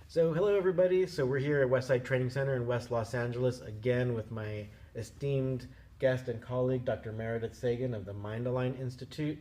So hello everybody. So we're here at Westside Training Center in West Los Angeles again with my esteemed guest and colleague, Dr. Meredith Sagan of the MindAlign Institute.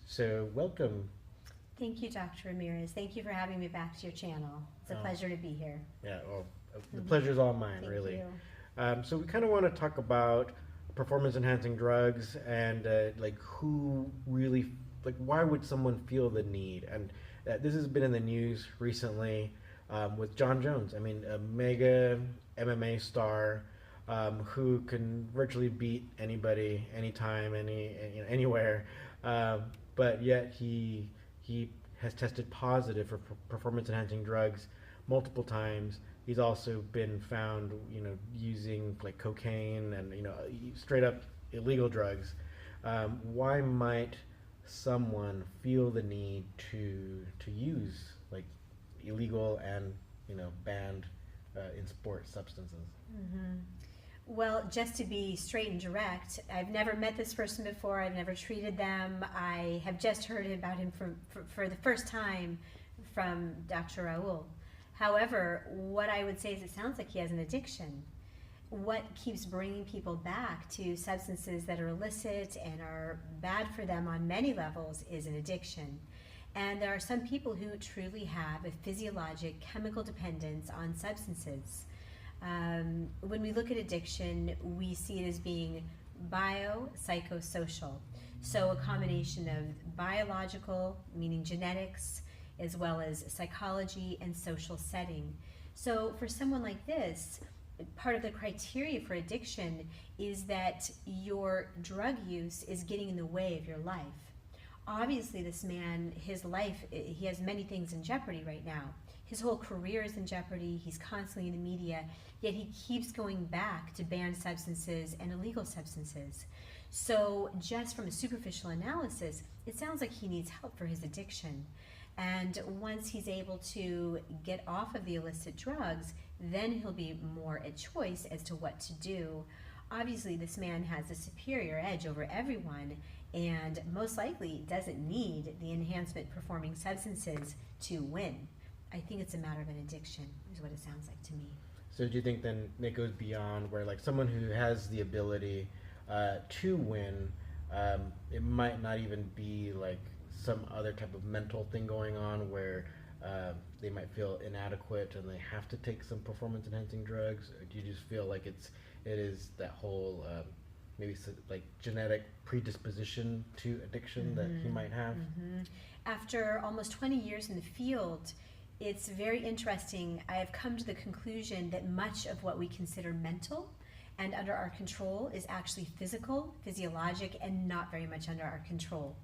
So welcome. Thank you, Dr. Ramirez. Thank you for having me back to your channel. It's a pleasure to be here. Yeah, well, the pleasure's all mine, Thank really. you. So we kind of want to talk about performance-enhancing drugs and like who really, like why would someone feel the need? And this has been in the news recently with John Jones. I mean, a mega MMA star who can virtually beat anybody, anytime, anywhere, but yet he has tested positive for performance-enhancing drugs multiple times. He's also been found, using like cocaine and straight up illegal drugs. Why might someone feel the need to use like illegal and banned in sport substances? Mm-hmm. Well, just to be straight and direct, I've never met this person before. I've never treated them. I have just heard about him for the first time from Dr. Raul. However, what I would say is it sounds like he has an addiction. What keeps bringing people back to substances that are illicit and are bad for them on many levels is an addiction. And there are some people who truly have a physiologic chemical dependence on substances. When we look at addiction, we see it as being biopsychosocial. So a combination of biological, meaning genetics, as well as psychology and social setting. So for someone like this, part of the criteria for addiction is that your drug use is getting in the way of your life. Obviously, this man, his life, he has many things in jeopardy right now. His whole career is in jeopardy. He's constantly in the media, yet he keeps going back to banned substances and illegal substances. So just from a superficial analysis, it sounds like he needs help for his addiction. And once he's able to get off of the illicit drugs, then he'll be more at choice as to what to do. Obviously, this man has a superior edge over everyone and most likely doesn't need the enhancement performing substances to win. I think it's a matter of an addiction, is what it sounds like to me. So do you think then it goes beyond where like someone who has the ability to win, it might not even be like some other type of mental thing going on where they might feel inadequate and they have to take some performance enhancing drugs? Or do you just feel like it is that whole maybe like genetic predisposition to addiction that he might have? After almost 20 years in the field, it's very interesting. I have come to the conclusion that much of what we consider mental and under our control is actually physical, physiologic, and not very much under our control.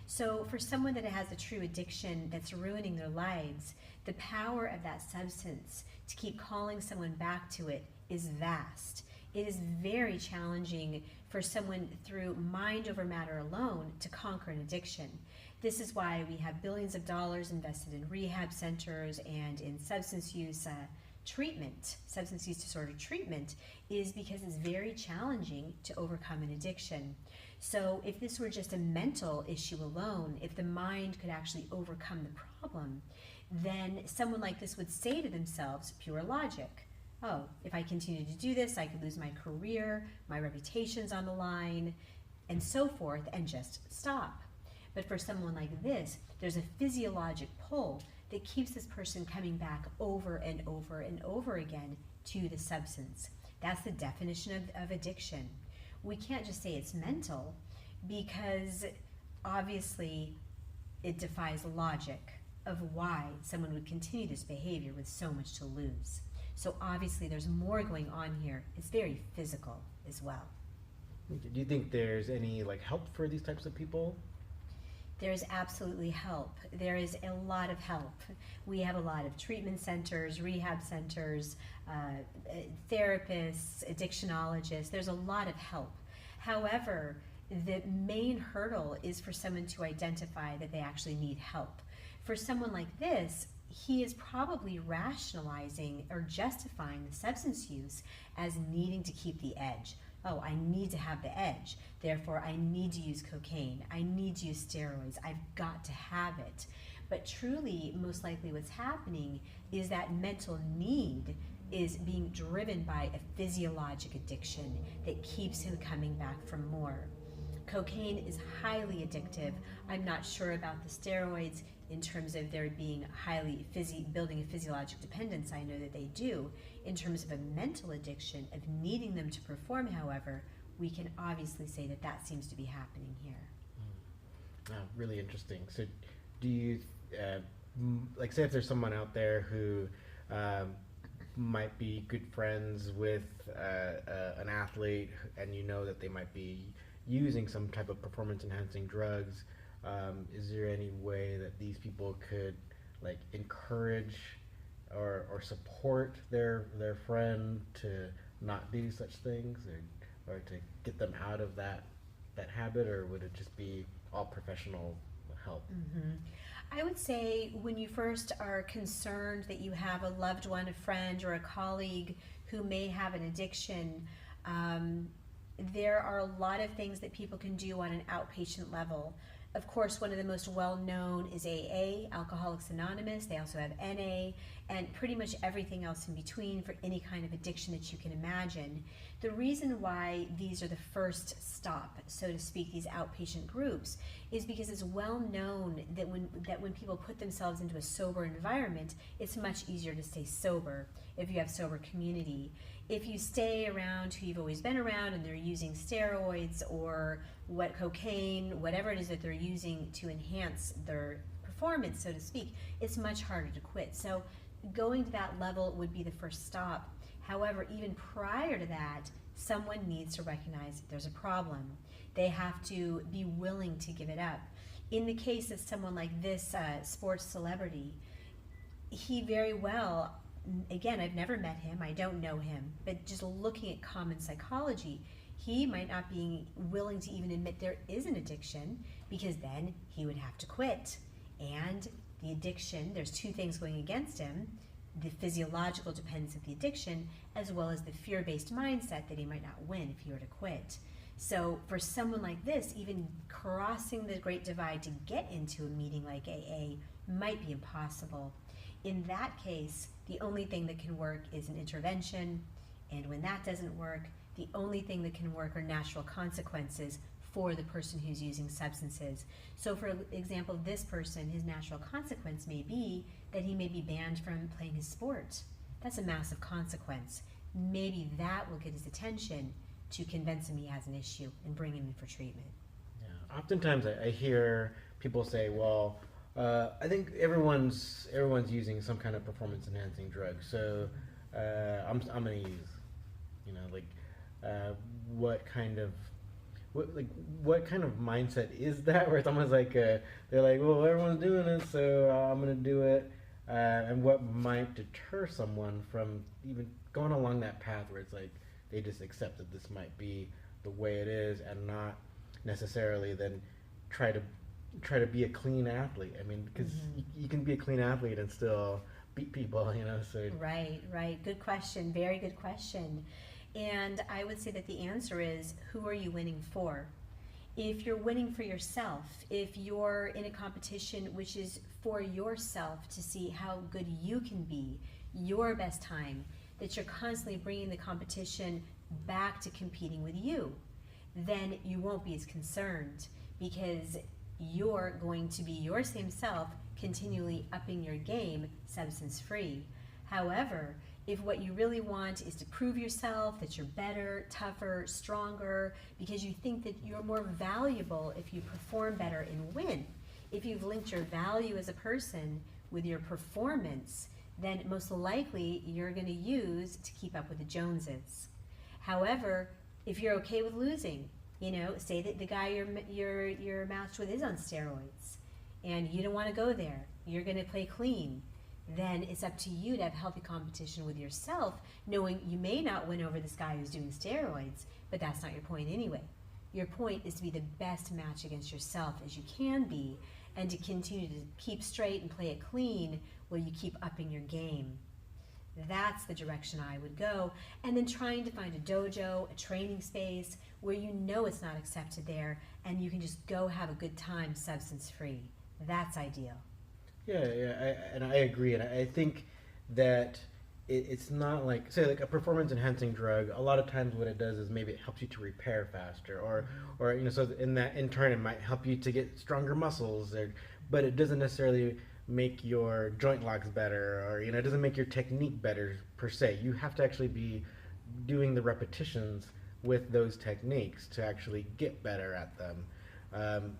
So for someone that has a true addiction that's ruining their lives, the power of that substance to keep calling someone back to it is vast. It is very challenging for someone through mind over matter alone to conquer an addiction. This is why we have billions of dollars invested in rehab centers and in substance use treatment. Substance use disorder treatment is because it's very challenging to overcome an addiction. So if this were just a mental issue alone, if the mind could actually overcome the problem, then someone like this would say to themselves, pure logic, oh, if I continue to do this, I could lose my career, my reputation's on the line, and so forth, and just stop. But for someone like this, there's a physiologic pull that keeps this person coming back over and over and over again to the substance. That's the definition of addiction. We can't just say it's mental because obviously it defies logic of why someone would continue this behavior with so much to lose. So obviously there's more going on here. It's very physical as well. Do you think there's any like help for these types of people? There's absolutely help. There is a lot of help. We have a lot of treatment centers, rehab centers, therapists, addictionologists. There's a lot of help. However, the main hurdle is for someone to identify that they actually need help. For someone like this, he is probably rationalizing or justifying the substance use as needing to keep the edge. Oh, I need to have the edge. Therefore, I need to use cocaine. I need to use steroids. I've got to have it. But truly, most likely what's happening is that mental need is being driven by a physiologic addiction that keeps him coming back for more. Cocaine is highly addictive. I'm not sure about the steroids in terms of there being highly building a physiologic dependence. I know that they do. In terms of a mental addiction of needing them to perform, however, we can obviously say that that seems to be happening here. Really interesting. So do you, like, say if there's someone out there who might be good friends with an athlete, and you know that they might be using some type of performance enhancing drugs, is there any way that these people could like encourage or support their friend to not do such things, or to get them out of that habit, or would it just be all professional help? Mm-hmm. I would say when you first are concerned that you have a loved one, a friend, or a colleague who may have an addiction, there are a lot of things that people can do on an outpatient level. Of course, one of the most well-known is AA, Alcoholics Anonymous. They also have NA, and pretty much everything else in between for any kind of addiction that you can imagine. The reason why these are the first stop, so to speak, these outpatient groups, is because it's well known that when people put themselves into a sober environment, it's much easier to stay sober if you have sober community. If you stay around who you've always been around and they're using steroids or cocaine, whatever it is that they're using to enhance their performance, so to speak, it's much harder to quit. So going to that level would be the first stop. However, even prior to that, someone needs to recognize there's a problem. They have to be willing to give it up. In the case of someone like this sports celebrity, he very well, again, I've never met him, I don't know him, but just looking at common psychology, he might not be willing to even admit there is an addiction, because then he would have to quit. And the addiction, there's two things going against him: the physiological dependence of the addiction, as well as the fear-based mindset that he might not win if he were to quit. So for someone like this, even crossing the great divide to get into a meeting like AA might be impossible. In that case, the only thing that can work is an intervention, and when that doesn't work, the only thing that can work are natural consequences for the person who's using substances. So for example, this person, his natural consequence may be that he may be banned from playing his sport. That's a massive consequence. Maybe that will get his attention to convince him he has an issue and bring him in for treatment. Yeah. Oftentimes I hear people say, well, I think everyone's using some kind of performance enhancing drug, so I'm gonna use, what kind of mindset is that, where it's almost like they're like, well, everyone's doing it, so I'm gonna do it, and what might deter someone from even going along that path where it's like they just accept that this might be the way it is, and not necessarily then try to be a clean athlete. I mean, because you can be a clean athlete and still beat people, so. Right. Good question. Very good question. And I would say that the answer is, who are you winning for? If you're winning for yourself, if you're in a competition which is for yourself to see how good you can be, your best time, that you're constantly bringing the competition back to competing with you, then you won't be as concerned, because you're going to be your same self, continually upping your game, substance-free. However, if what you really want is to prove yourself, that you're better, tougher, stronger, because you think that you're more valuable if you perform better and win, if you've linked your value as a person with your performance, then most likely you're going to use to keep up with the Joneses. However, if you're okay with losing, say that the guy you're matched with is on steroids, and you don't want to go there, you're going to play clean, then it's up to you to have healthy competition with yourself, knowing you may not win over this guy who's doing steroids, but that's not your point anyway. Your point is to be the best match against yourself as you can be, and to continue to keep straight and play it clean while you keep upping your game. That's the direction I would go. And then trying to find a dojo, a training space where it's not accepted there, and you can just go have a good time substance-free. That's ideal. And I agree, and I think that it's not like, say, like a performance enhancing drug. A lot of times, what it does is maybe it helps you to repair faster, or so in turn, it might help you to get stronger muscles, but it doesn't necessarily make your joint locks better, or it doesn't make your technique better per se. You have to actually be doing the repetitions with those techniques to actually get better at them.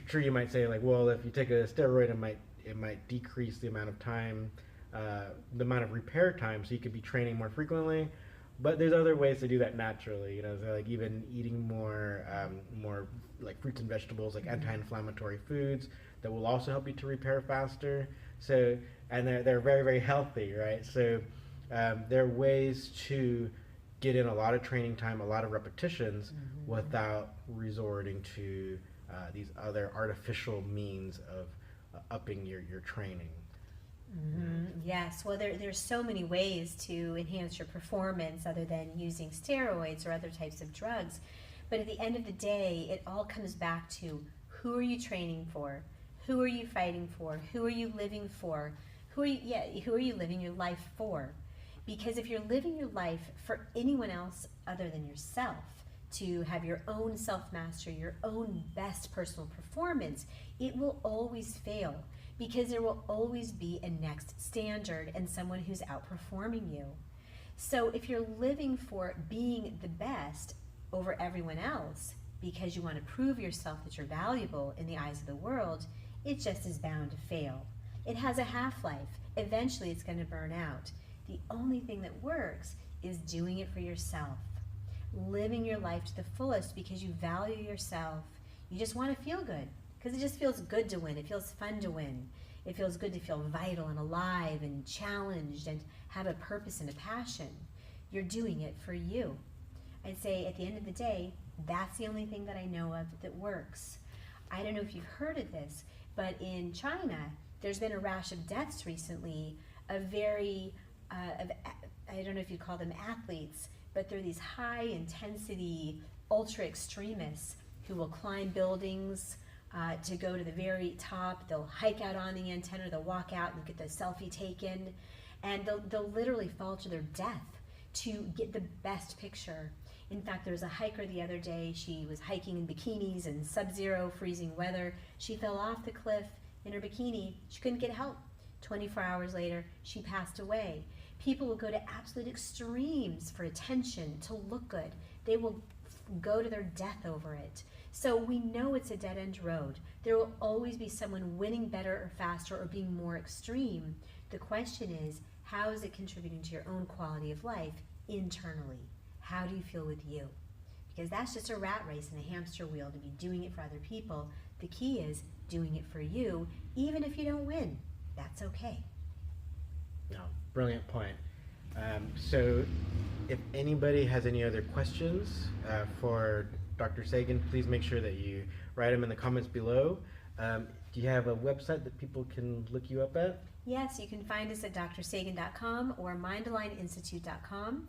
Sure, you might say, like, well, if you take a steroid, it might decrease the amount of time, the amount of repair time, so you could be training more frequently. But there's other ways to do that naturally. So like even eating more like fruits and vegetables, like anti-inflammatory foods that will also help you to repair faster. So, and they're very, very healthy, right? So there are ways to get in a lot of training time, a lot of repetitions, without resorting to these other artificial means of upping your training. Yes, well, there's so many ways to enhance your performance other than using steroids or other types of drugs. But at the end of the day, it all comes back to, who are you training for? Who are you fighting for? Who are you living for? Who are you living your life for? Because if you're living your life for anyone else other than yourself, to have your own self-mastery, your own best personal performance, it will always fail, because there will always be a next standard and someone who's outperforming you. So if you're living for being the best over everyone else because you want to prove yourself that you're valuable in the eyes of the world, it just is bound to fail. It has a half-life. Eventually it's going to burn out. The only thing that works is doing it for yourself. Living your life to the fullest because you value yourself. You just want to feel good because it just feels good to win. It feels fun to win. It feels good to feel vital and alive and challenged and have a purpose and a passion. You're doing it for you. I'd say at the end of the day, that's the only thing that I know of that works. I don't know if you've heard of this, but in China, there's been a rash of deaths recently of I don't know if you'd call them athletes, but they're these high intensity ultra extremists who will climb buildings to go to the very top. They'll hike out on the antenna, they'll walk out and get the selfie taken, and they'll literally fall to their death to get the best picture. In fact, there was a hiker the other day. She was hiking in bikinis in sub-zero freezing weather. She fell off the cliff in her bikini. She couldn't get help. 24 hours later, she passed away. People will go to absolute extremes for attention, to look good. They will go to their death over it. So we know it's a dead-end road. There will always be someone winning better or faster or being more extreme. The question is, how is it contributing to your own quality of life internally? How do you feel with you? Because that's just a rat race and a hamster wheel to be doing it for other people. The key is doing it for you, even if you don't win. That's okay. No, brilliant point. So if anybody has any other questions for Dr. Sagan, please make sure that you write them in the comments below. Do you have a website that people can look you up at? Yes, you can find us at drsagan.com or MindAlignInstitute.com.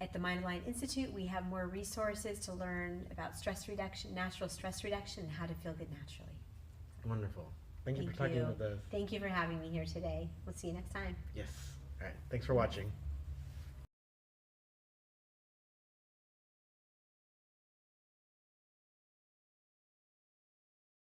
At the MindAlign Institute, we have more resources to learn about stress reduction, natural stress reduction, and how to feel good naturally. Wonderful. Thank you for talking with us. Thank you for having me here today. We'll see you next time. Yes. All right. Thanks for watching.